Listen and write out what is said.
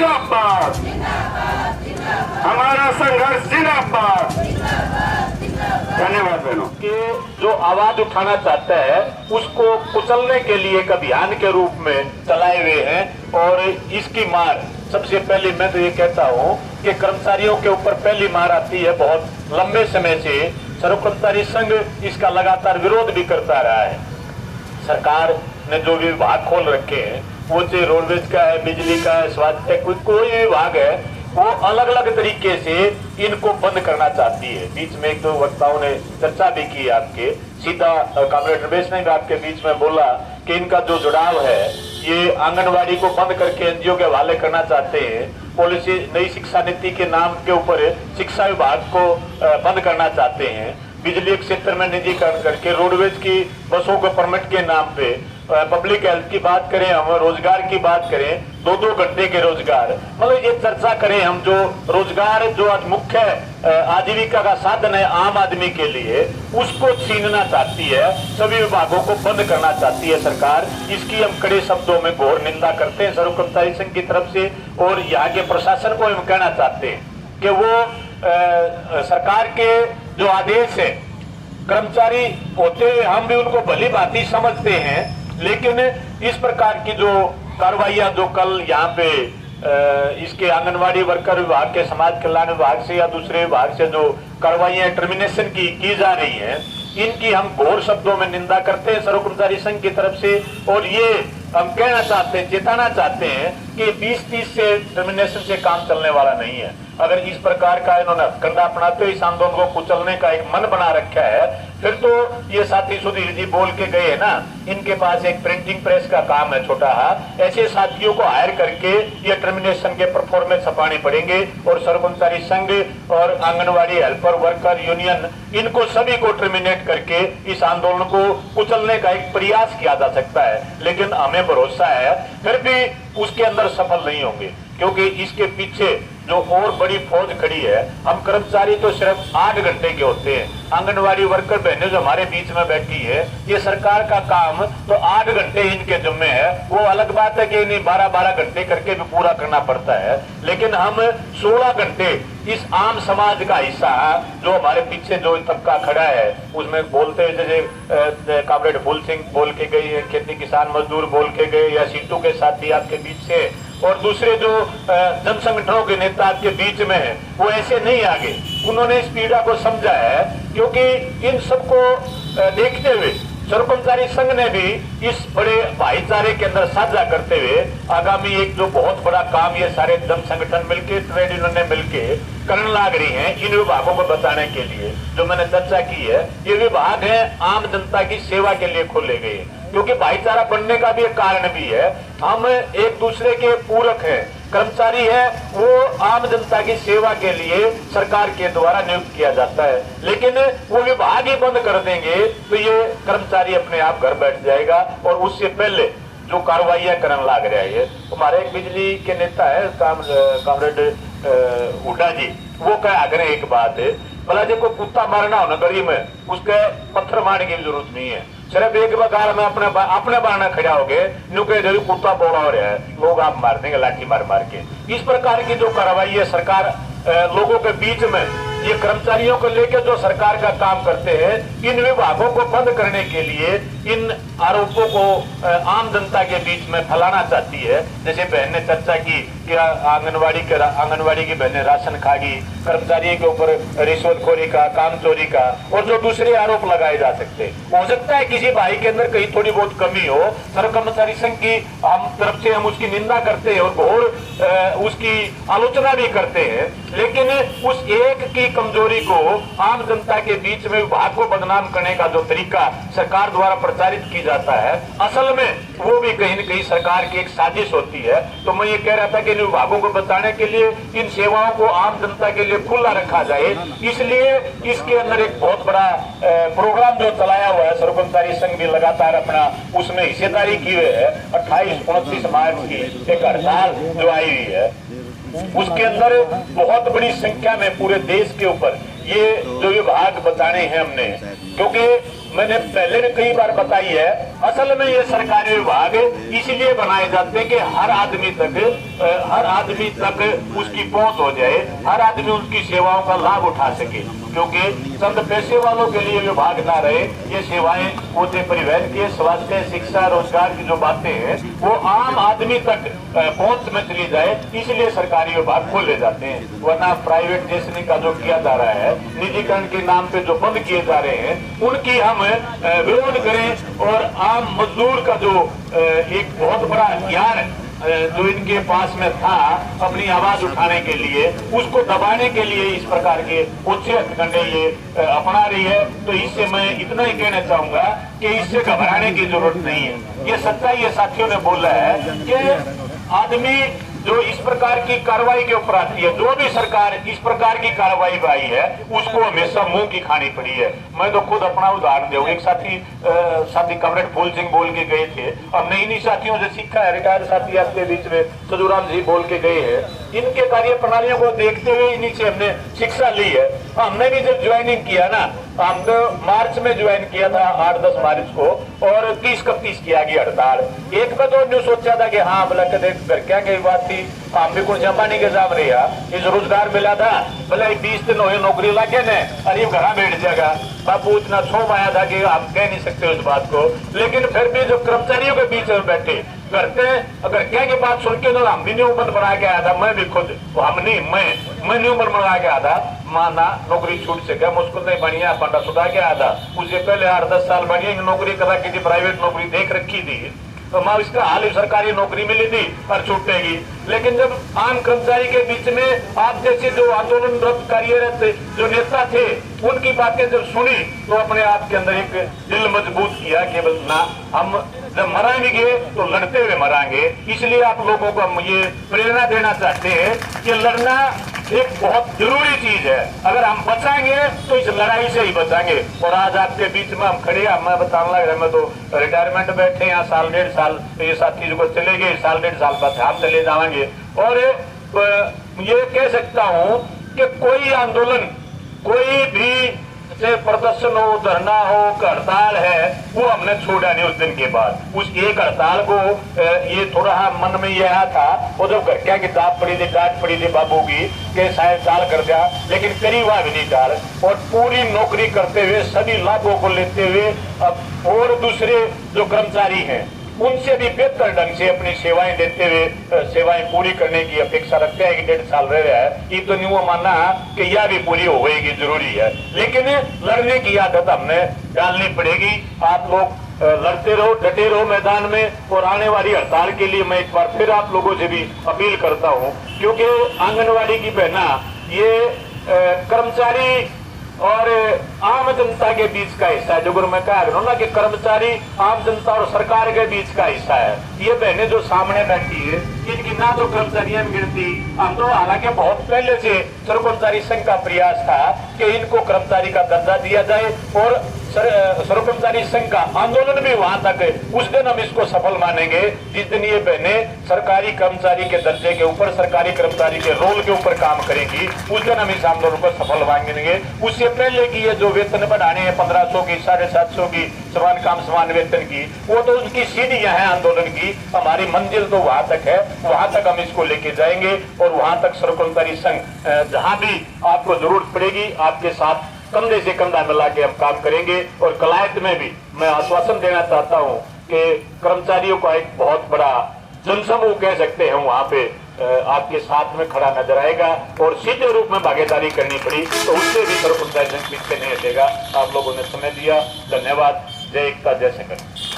जिंदाबाद, हमारा संघर्ष जिंदाबाद। धन्यवाद बहनों। कि जो आवाज उठाना चाहता है उसको कुचलने के लिए एक अभियान के रूप में चलाए हुए हैं। और इसकी मार सबसे पहले मैं तो ये कहता हूँ कि कर्मचारियों के ऊपर पहली मार आती है। बहुत लंबे समय से सर्व कर्मचारी संघ इसका लगातार विरोध भी करता रहा है। सरकार ने जो भी विभाग खोल रखे हैं, वो चाहे रोडवेज का है, बिजली का है, स्वास्थ्य, कोई विभाग है, वो अलग अलग तरीके से इनको बंद करना चाहती है। बीच में एक दो वक्ताओं ने चर्चा भी की आपके, सीधा कॉमरेड रमेश ने भी आपके बीच में बोला कि इनका जो जुड़ाव है ये आंगनवाड़ी को बंद करके एनजीओ के हवाले करना चाहते हैं। पॉलिसी नई शिक्षा नीति के नाम के ऊपर शिक्षा विभाग को बंद करना चाहते हैं। बिजली क्षेत्र में निजीकरण करके रोडवेज की बसों को परमिट के नाम पे, पब्लिक हेल्थ की बात करें, हम रोजगार की बात करें, 2-2 घंटे के रोजगार, मतलब ये चर्चा करें हम जो रोजगार जो आज मुख्य आजीविका का साधन है आम आदमी के लिए, उसको छीनना चाहती है, सभी विभागों को बंद करना चाहती है सरकार। इसकी हम कड़े शब्दों में घोर निंदा करते हैं सर्व कर्मचारी संघ की तरफ से। और यहाँ के प्रशासन को हम कहना चाहते हैं कि वो सरकार के जो आदेश है, कर्मचारी होते हम भी उनको भली भांति समझते हैं, लेकिन इस प्रकार की जो कार्रवाइयां जो कल यहाँ पे इसके आंगनवाड़ी वर्कर विभाग के समाज कल्याण विभाग से या दूसरे विभाग से जो कार्रवाइयां टर्मिनेशन की जा रही हैं, इनकी हम घोर शब्दों में निंदा करते हैं सर्व कर्मचारी संघ की तरफ से। और ये हम कहना चाहते हैं, चेताना चाहते हैं कि 20-30 से टर्मिनेशन से काम चलने वाला नहीं है। अगर इस प्रकार का इन्होंने हथकंडा अपनाते इस आंदोलन को कुचलने का एक मन बना रखा है, फिर तो ये साथी सुधीर जी बोल के गए है ना, इनके पास एक प्रिंटिंग प्रेस का काम है छोटा हाथ, ऐसे साथियों को हायर करके ये टर्मिनेशन के परफॉर्मेंस छपाने पड़ेंगे। और सर्व कर्मचारी संघ और आंगनवाड़ी हेल्पर वर्कर यूनियन, इनको सभी को टर्मिनेट करके इस आंदोलन को कुचलने का एक प्रयास किया जा सकता है। लेकिन हमें भरोसा है फिर भी उसके अंदर सफल नहीं होंगे, क्योंकि इसके पीछे जो और बड़ी फौज खड़ी है। हम कर्मचारी तो सिर्फ 8 घंटे के होते हैं, आंगनवाड़ी वर्कर बहनें जो हमारे बीच में बैठी है, ये सरकार का काम तो 8 घंटे इनके जिम्मे है। वो अलग बात है कि इन्हें 12-12 घंटे करके भी पूरा करना पड़ता है, लेकिन हम 16 घंटे इस आम समाज का हिस्सा जो हमारे पीछे जो तबका खड़ा है, उसमें बोलते हुए जैसे कॉमरेड फूल सिंह बोल के गए, खेती किसान मजदूर बोल के गए, या सीटू के साथी आपके बीच से, और दूसरे जो जन संगठनों के नेता आपके बीच में है, वो ऐसे नहीं आगे। उन्होंने इस पीड़ा को समझा है, क्योंकि इन सबको देखते हुए सर्व कर्मचारी संघ ने भी इस बड़े भाईचारे के अंदर साझा करते हुए आगामी एक जो बहुत बड़ा काम ये सारे जन संगठन मिलके, ट्रेड यूनियन ने मिलके करने लग रही हैं इन विभागों को बचाने के लिए। जो मैंने चर्चा की है, ये विभाग है आम जनता की सेवा के लिए खोले गए, क्योंकि भाईचारा बनने का भी एक कारण भी है। हम एक दूसरे के पूरक हैं, कर्मचारी है वो आम जनता की सेवा के लिए सरकार के द्वारा नियुक्त किया जाता है, लेकिन वो विभाग ही बंद कर देंगे तो ये कर्मचारी अपने आप घर बैठ जाएगा। और उससे पहले जो कार्रवाइयां करने लग रहा है, हमारे एक बिजली के नेता है कॉमरेड हुड्डा जी, वो कह आगे एक बात है, भला जो कोई कुत्ता मारना हो ना गली में, उसके पत्थर मारने की जरूरत नहीं है, सिर्फ एक बगाल में अपने बारना खड़ा हो गए, नुके कुत्ता बोला हो रहा है, लोग आप मार देंगे लाठी मार मार के। इस प्रकार की जो कार्रवाई है सरकार लोगों के बीच में, ये कर्मचारियों को लेकर जो सरकार का काम करते हैं, इन विभागों को बंद करने के लिए इन आरोपों को आम जनता के बीच में फैलाना चाहती है। जैसे बहन ने चर्चा की कि आंगनवाड़ी की बहनें राशन खागी, कर्मचारियों के ऊपर रिश्वतखोरी का, काम चोरी का, और जो दूसरे आरोप लगाए जा सकते हैं। हो सकता है किसी भाई के अंदर कहीं थोड़ी बहुत कमी हो, सर्व कर्मचारी संघ की हम तरफ से हम उसकी निंदा करते हैं और घोर उसकी आलोचना भी करते हैं, लेकिन उस एक की कमजोरी को आम जनता के बीच में विभाग को बदनाम करने का जो तरीका सरकार द्वारा प्रचारित की जाता है, असल में वो भी कहीं न कहीं सरकार की एक साजिश होती है। तो मैं ये कह रहा था कि इन विभागों को बचाने के लिए इन सेवाओं को आम जनता के लिए खुला रखा जाए, इसलिए इसके अंदर एक बहुत बड़ा प्रोग्राम जो चलाया हुआ है सर्व कर्मचारी संघ भी लगातार अपना उसमें हिस्सेदारी की हुई है। 28-29 मार्च की एक हड़ताल जो आई हुई है, उसके अंदर बहुत बड़ी संख्या में पूरे देश के ऊपर ये जो विभाग बताने हैं हमने, क्योंकि मैंने पहले भी कई बार बताई है, असल में ये सरकारी विभाग इसलिए बनाए जाते हैं कि हर आदमी तक उसकी पहुंच हो जाए, हर आदमी उसकी सेवाओं का लाभ उठा सके। क्योंकि चंद पैसे वालों के लिए विभाग ना रहे, ये सेवाएं होते परिवहन के, स्वास्थ्य, शिक्षा, रोजगार की जो बातें हैं वो आम आदमी तक पहुंच में चली जाए, इसलिए सरकारी विभाग खोले जाते हैं। वरना प्राइवेटाइजेशन का जो किया जा रहा है, निजीकरण के नाम पे जो बंद किए जा रहे हैं, उनकी हम विरोध करें। और आम मजदूर का जो एक बहुत बड़ा हथियार जो इनके पास में था अपनी आवाज उठाने के लिए, उसको दबाने के लिए इस प्रकार के उच्च हथकंडे ये अपना रही है। तो इससे मैं इतना ही कहना चाहूंगा कि इससे घबराने की जरूरत नहीं है। ये सच्चाई ये साथियों ने बोला है कि आदमी जो इस प्रकार की कार्रवाई के ऊपर आती है, जो भी सरकार इस प्रकार की कार्रवाई पर आई है, उसको हमेशा मुंह की खानी पड़ी है। मैं तो खुद अपना उदाहरण दूं, एक साथी कमरेड फूल सिंह बोल के गए थे, हमने इन्हीं साथियों से सीखा है। रिटायर्ड साथी आपके बीच में सजूराम जी बोल के गए हैं, इनके कार्य प्रणालियों को देखते हुए इन्हीं से हमने शिक्षा ली है। हमने भी जब ज्वाइनिंग किया ना, हम तो मार्च में ज्वाइन किया था 8-10 मार्च को, और 30-31 की आ गई हड़ताल। एक में तो हमने सोचा था कि हाँ बोला के देख घर क्या कई बात थी, हम भी कुछ अंबानी के साथ रहा, इस रोजगार मिला था, बोला 20 दिन हो नौकरी लगे ने, अरे घर बैठ जाएगा। बापू इतना छोम आया था कि आप कह नहीं सकते उस बात को। लेकिन फिर भी जो कर्मचारियों के बीच में बैठे करते, अगर क्या की बात सुन के तो हम भी न्यू उम्र बना के आया था, मैं भी खुद मैं न्यू उम्र बना के आया था, माना नौकरी छूट से क्या मुश्किल नहीं बढ़िया पंडा सुधा के आया था। उससे पहले 8-10 साल बढ़िया नौकरी करा की थी, प्राइवेट नौकरी देख रखी थी, तो मैं इसका हाल सरकारी नौकरी मिली थी और छूटेगी। लेकिन जब आम कर्मचारी के बीच में आप जैसे जो आंदोलनरत कार्यरत जो नेता थे, उनकी बातें जब सुनी तो अपने आप के अंदर एक दिल मजबूत किया कि बस ना, हम जब मराएंगे तो लड़ते हुए मराएंगे। इसलिए आप लोगों को हम ये प्रेरणा देना चाहते हैं कि लड़ना एक बहुत जरूरी चीज है। अगर हम बचाएंगे तो इस लड़ाई से ही बचाएंगे। और आज आपके बीच में हम खड़े हैं, मैं बताने लग रहा, मैं तो रिटायरमेंट बैठे यहाँ 1.5 साल, ये साथी जो चले गए 1.5 साल बाद हम चले जाएंगे। और ये कह सकता हूँ कि कोई आंदोलन, कोई भी चाहे प्रदर्शन हो, धरना हो, हड़ताल है, वो हमने छोड़ा नहीं। उस दिन के बाद उस एक हड़ताल को ये थोड़ा मन में ये आया था, वो जब क्या किताब पड़ी थी, डांट पड़ी थी बाबू की कि शायद टाल कर दिया, लेकिन करीब भी नहीं टाल। और पूरी नौकरी करते हुए सभी लाभों को लेते हुए अब और दूसरे जो कर्मचारी हैं उनसे भी बेहतर ढंग से अपनी सेवाएं देते हुए सेवाएं पूरी करने की अपेक्षा रखते हैं कि 1.5 साल रह रहा है, ये तो नहीं मानना कि यह भी पूरी होगी जरूरी है। लेकिन लड़ने की आदत हमने डालनी पड़ेगी। आप लोग लड़ते रहो, डटे रहो मैदान में। और आने वाली हड़ताल के लिए मैं एक बार फिर आप लोगों से भी अपील करता हूँ, क्योंकि आंगनवाड़ी की बहना ये कर्मचारी और आम जनता के बीच का हिस्सा है। जो गुरु मैं कह रहा हूँ ना कि कर्मचारी आम जनता और सरकार के बीच का हिस्सा है। ये बहनें जो सामने बैठी है, इनकी ना तो कर्मचारियां गिनती, हम तो हालांकि बहुत पहले से सर्वकर्मचारी संघ का प्रयास था कि इनको कर्मचारी का दर्जा दिया जाए, और सर्वकर्मचारी संघ का आंदोलन भी वहां तक, उस दिन हम इसको सफल मानेंगे जिस दिन ये बहनें सरकारी कर्मचारी के दर्जे के ऊपर, सरकारी कर्मचारी के रोल के ऊपर काम करेंगी, उस दिन हम इस आंदोलन को सफल मानेंगे। उससे पहले की ये जो वेतन बढ़ाने हैं 1500 की, 750 की, समान काम समान वेतन की, वो तो उनकी सीढ़ियां हैं आंदोलन की। हमारी मंजिल तो वहां तक है, वहां तक हम इसको लेके जाएंगे। और वहां तक सर्वकर्मचारी संघ जहां भी आपको जरूरत पड़ेगी, आपके साथ कंधे से कंधा मिला के हम काम करेंगे। और कलायत में भी मैं आश्वासन देना चाहता हूं कि कर्मचारियों का एक बहुत बड़ा जनसमूह कह सकते हैं वहां पे आपके साथ में खड़ा नजर आएगा। और सीधे रूप में भागीदारी करनी पड़ी तो उससे भी सर्वकर्मचारी संघ पीछे नहीं हटेगा। आप लोगों ने समय दिया, धन्यवाद। जय एकता, जय संगठन।